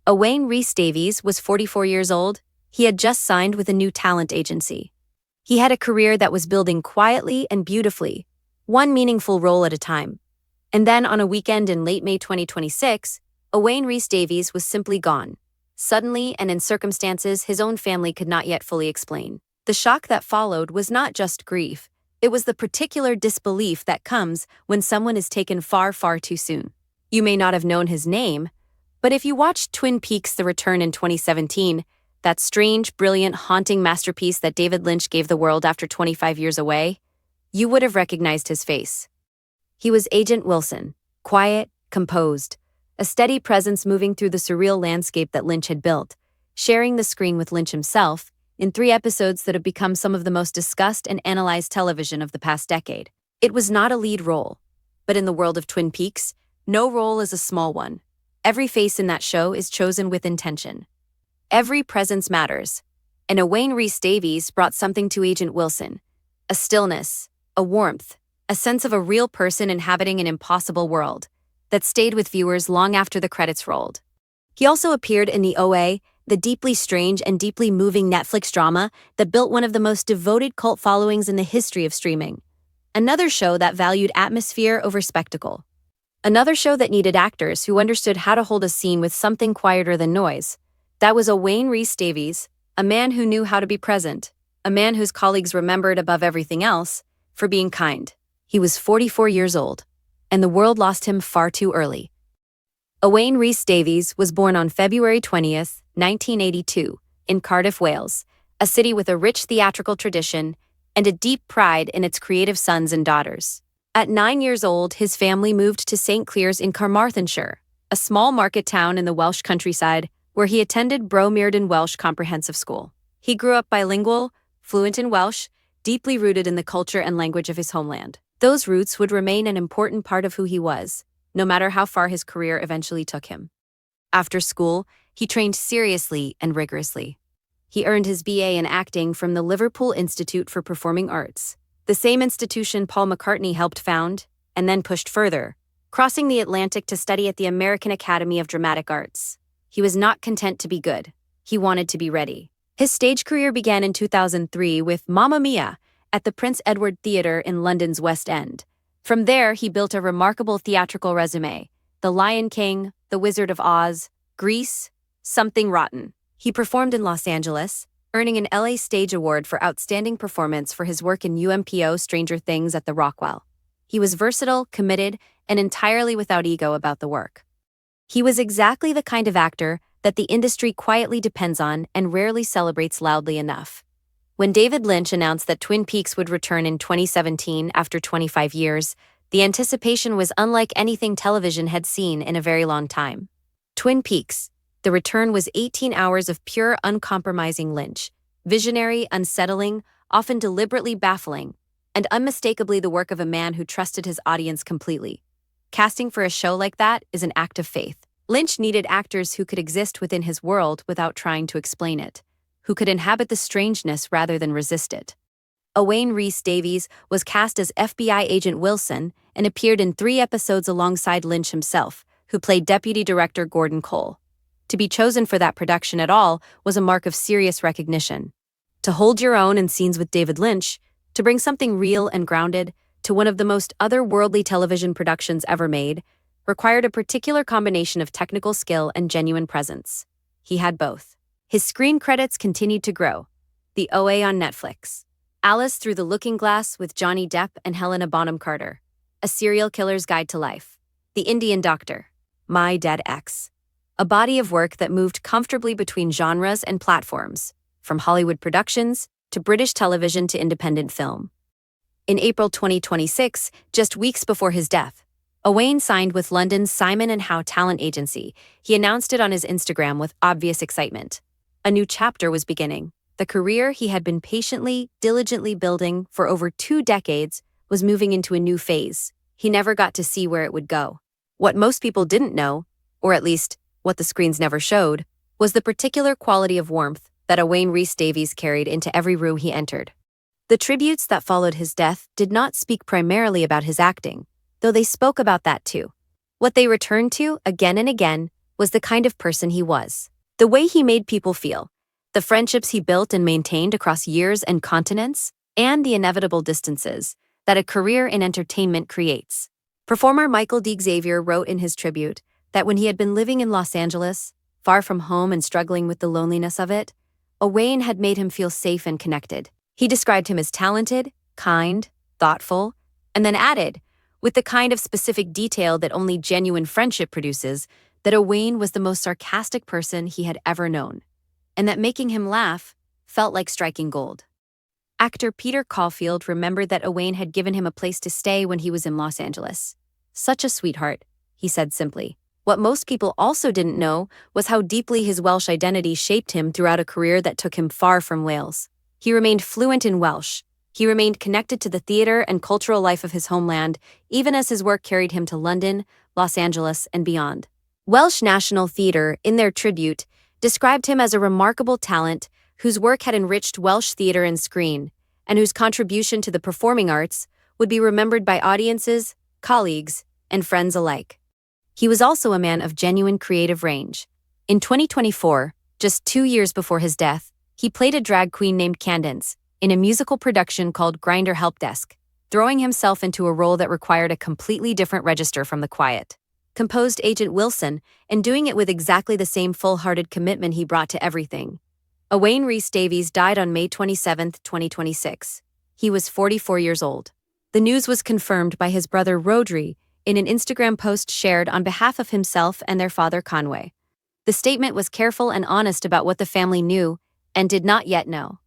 Owain Rhys Davies was 44 years old. He had just signed with a new talent agency. He had a career that was building quietly and beautifully, one meaningful role at a time. And then on a weekend in late May 2026, Owain Rhys Davies was simply gone, suddenly and in circumstances his own family could not yet fully explain. The shock that followed was not just grief, it was the particular disbelief that comes when someone is taken far, far too soon. You may not have known his name, but if you watched Twin Peaks: The Return in 2017, that strange, brilliant, haunting masterpiece that David Lynch gave the world after 25 years away, you would have recognized his face. He was Agent Wilson, quiet, composed, a steady presence moving through the surreal landscape that Lynch had built, sharing the screen with Lynch himself in 3 episodes that have become some of the most discussed and analyzed television of the past decade. It was not a lead role, but in the world of Twin Peaks, no role is a small one. Every face in that show is chosen with intention. Every presence matters, and Owain Rhys Davies brought something to Agent Wilson: a stillness, a warmth, a sense of a real person inhabiting an impossible world that stayed with viewers long after the credits rolled. He also appeared in the OA, the deeply strange and deeply moving Netflix drama that built one of the most devoted cult followings in the history of streaming. Another show that valued atmosphere over spectacle. Another show that needed actors who understood how to hold a scene with something quieter than noise. That was Owain Rhys Davies, a man who knew how to be present, a man whose colleagues remembered above everything else for being kind. He was 44 years old, and the world lost him far too early. Owain Rhys Davies was born on February 20th, 1982, in Cardiff, Wales, a city with a rich theatrical tradition and a deep pride in its creative sons and daughters. At 9 years old, his family moved to St. Clears in Carmarthenshire, a small market town in the Welsh countryside, where he attended Bromearden Welsh Comprehensive School. He grew up bilingual, fluent in Welsh, deeply rooted in the culture and language of his homeland. Those roots would remain an important part of who he was, no matter how far his career eventually took him. After school, he trained seriously and rigorously. He earned his BA in acting from the Liverpool Institute for Performing Arts, the same institution Paul McCartney helped found, and then pushed further, crossing the Atlantic to study at the American Academy of Dramatic Arts. He was not content to be good. He wanted to be ready. His stage career began in 2003 with Mamma Mia at the Prince Edward Theatre in London's West End. From there, he built a remarkable theatrical resume: The Lion King, The Wizard of Oz, Grease, Something Rotten. He performed in Los Angeles, earning an LA Stage Award for Outstanding Performance for his work in UMPO Stranger Things at the Rockwell. He was versatile, committed, and entirely without ego about the work. He was exactly the kind of actor that the industry quietly depends on and rarely celebrates loudly enough. When David Lynch announced that Twin Peaks would return in 2017 after 25 years, the anticipation was unlike anything television had seen in a very long time. Twin Peaks: The Return was 18 hours of pure, uncompromising Lynch, visionary, unsettling, often deliberately baffling, and unmistakably the work of a man who trusted his audience completely. Casting for a show like that is an act of faith. Lynch needed actors who could exist within his world without trying to explain it, who could inhabit the strangeness rather than resist it. Owain Rhys Davies was cast as FBI Agent Wilson and appeared in 3 episodes alongside Lynch himself, who played Deputy Director Gordon Cole. To be chosen for that production at all was a mark of serious recognition. To hold your own in scenes with David Lynch, to bring something real and grounded to one of the most otherworldly television productions ever made, required a particular combination of technical skill and genuine presence. He had both. His screen credits continued to grow. The OA on Netflix, Alice Through the Looking Glass with Johnny Depp and Helena Bonham Carter, A Serial Killer's Guide to Life, The Indian Doctor, My Dead Ex, a body of work that moved comfortably between genres and platforms, from Hollywood productions to British television to independent film. In April 2026, just weeks before his death, Owain signed with London's Simon & Howe talent agency. He announced it on his Instagram with obvious excitement. A new chapter was beginning. The career he had been patiently, diligently building for over 2 decades was moving into a new phase. He never got to see where it would go. What most people didn't know, or at least what the screens never showed, was the particular quality of warmth that Owain Rhys Davies carried into every room he entered. The tributes that followed his death did not speak primarily about his acting, though they spoke about that too. What they returned to, again and again, was the kind of person he was. The way he made people feel, the friendships he built and maintained across years and continents, and the inevitable distances that a career in entertainment creates. Performer Michael D. Xavier wrote in his tribute that when he had been living in Los Angeles, far from home and struggling with the loneliness of it, Owain had made him feel safe and connected. He described him as talented, kind, thoughtful, and then added, with the kind of specific detail that only genuine friendship produces, that Owain was the most sarcastic person he had ever known, and that making him laugh felt like striking gold. Actor Peter Caulfield remembered that Owain had given him a place to stay when he was in Los Angeles. "Such a sweetheart," he said simply. What most people also didn't know was how deeply his Welsh identity shaped him throughout a career that took him far from Wales. He remained fluent in Welsh. He remained connected to the theater and cultural life of his homeland, even as his work carried him to London, Los Angeles, and beyond. Welsh National Theatre, in their tribute, described him as a remarkable talent whose work had enriched Welsh theatre and screen, and whose contribution to the performing arts would be remembered by audiences, colleagues, and friends alike. He was also a man of genuine creative range. In 2024, just 2 years before his death, he played a drag queen named Candence in a musical production called Grindr Help Desk, throwing himself into a role that required a completely different register from the quiet, composed Agent Wilson, and doing it with exactly the same full-hearted commitment he brought to everything. Owain Rhys Davies died on May 27, 2026. He was 44 years old. The news was confirmed by his brother Rhodri in an Instagram post shared on behalf of himself and their father Conway. The statement was careful and honest about what the family knew and did not yet know.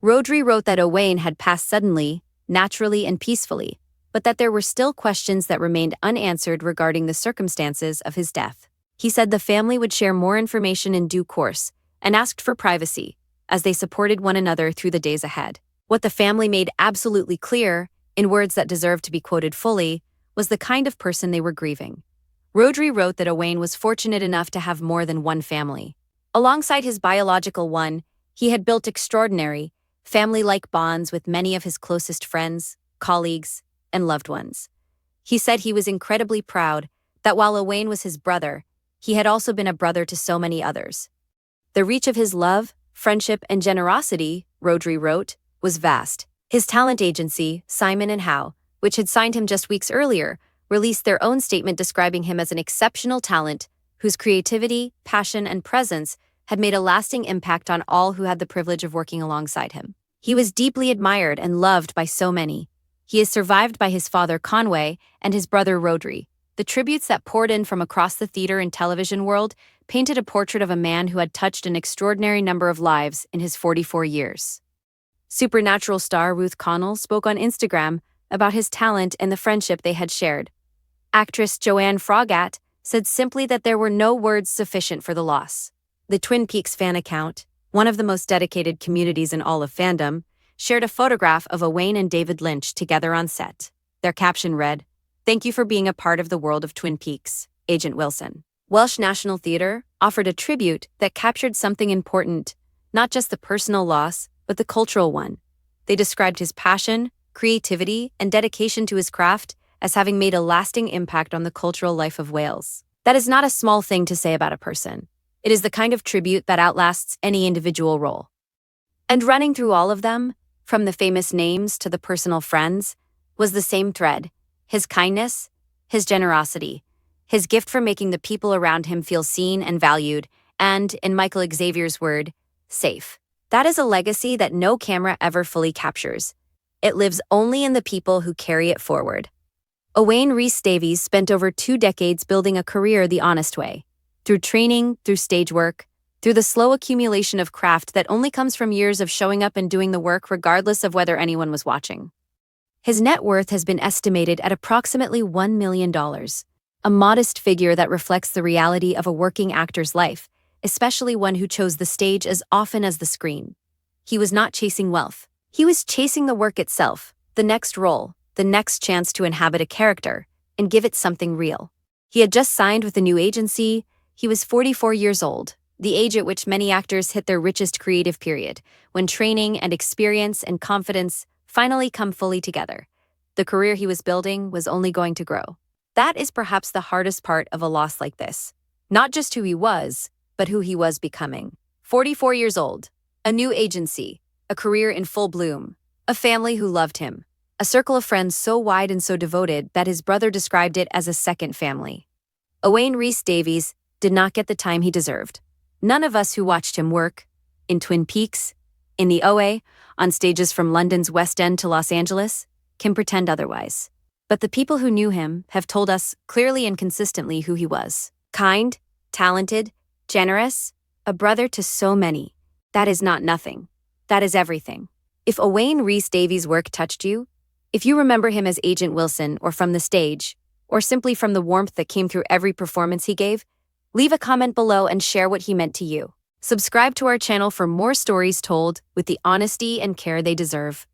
Rhodri wrote that Owain had passed suddenly, naturally, and peacefully, but that there were still questions that remained unanswered regarding the circumstances of his death. He said the family would share more information in due course and asked for privacy, as they supported one another through the days ahead. What the family made absolutely clear, in words that deserve to be quoted fully, was the kind of person they were grieving. Rhodri wrote that Owain was fortunate enough to have more than one family. Alongside his biological one, he had built extraordinary, family-like bonds with many of his closest friends, colleagues, and loved ones. He said he was incredibly proud that while Owain was his brother, he had also been a brother to so many others. The reach of his love, friendship, and generosity, Rhodri wrote, was vast. His talent agency, Simon & Howe, which had signed him just weeks earlier, released their own statement describing him as an exceptional talent whose creativity, passion, and presence had made a lasting impact on all who had the privilege of working alongside him. He was deeply admired and loved by so many. He is survived by his father Conway and his brother Rhodri. The tributes that poured in from across the theater and television world painted a portrait of a man who had touched an extraordinary number of lives in his 44 years. Supernatural star Ruth Connell spoke on Instagram about his talent and the friendship they had shared. Actress Joanne Froggatt said simply that there were no words sufficient for the loss. The Twin Peaks fan account, one of the most dedicated communities in all of fandom, shared a photograph of Owain and David Lynch together on set. Their caption read, "Thank you for being a part of the world of Twin Peaks, Agent Wilson." Welsh National Theatre offered a tribute that captured something important, not just the personal loss, but the cultural one. They described his passion, creativity, and dedication to his craft as having made a lasting impact on the cultural life of Wales. That is not a small thing to say about a person. It is the kind of tribute that outlasts any individual role. And running through all of them, from the famous names to the personal friends, was the same thread: his kindness, his generosity, his gift for making the people around him feel seen and valued, and, in Michael Xavier's word, safe. That is a legacy that no camera ever fully captures. It lives only in the people who carry it forward. Owain Rhys Davies spent over 2 decades building a career the honest way, through training, through stage work, through the slow accumulation of craft that only comes from years of showing up and doing the work regardless of whether anyone was watching. His net worth has been estimated at approximately $1 million, a modest figure that reflects the reality of a working actor's life, especially one who chose the stage as often as the screen. He was not chasing wealth. He was chasing the work itself, the next role, the next chance to inhabit a character, and give it something real. He had just signed with a new agency. He was 44 years old, the age at which many actors hit their richest creative period, when training and experience and confidence finally come fully together. The career he was building was only going to grow. That is perhaps the hardest part of a loss like this. Not just who he was, but who he was becoming. 44 years old, a new agency, a career in full bloom, a family who loved him, a circle of friends so wide and so devoted that his brother described it as a second family. Owain Rhys Davies did not get the time he deserved. None of us who watched him work, in Twin Peaks, in the OA, on stages from London's West End to Los Angeles, can pretend otherwise. But the people who knew him have told us clearly and consistently who he was. Kind, talented, generous, a brother to so many. That is not nothing. That is everything. If Owain Rhys Davies' work touched you, if you remember him as Agent Wilson or from the stage, or simply from the warmth that came through every performance he gave, leave a comment below and share what he meant to you. Subscribe to our channel for more stories told with the honesty and care they deserve.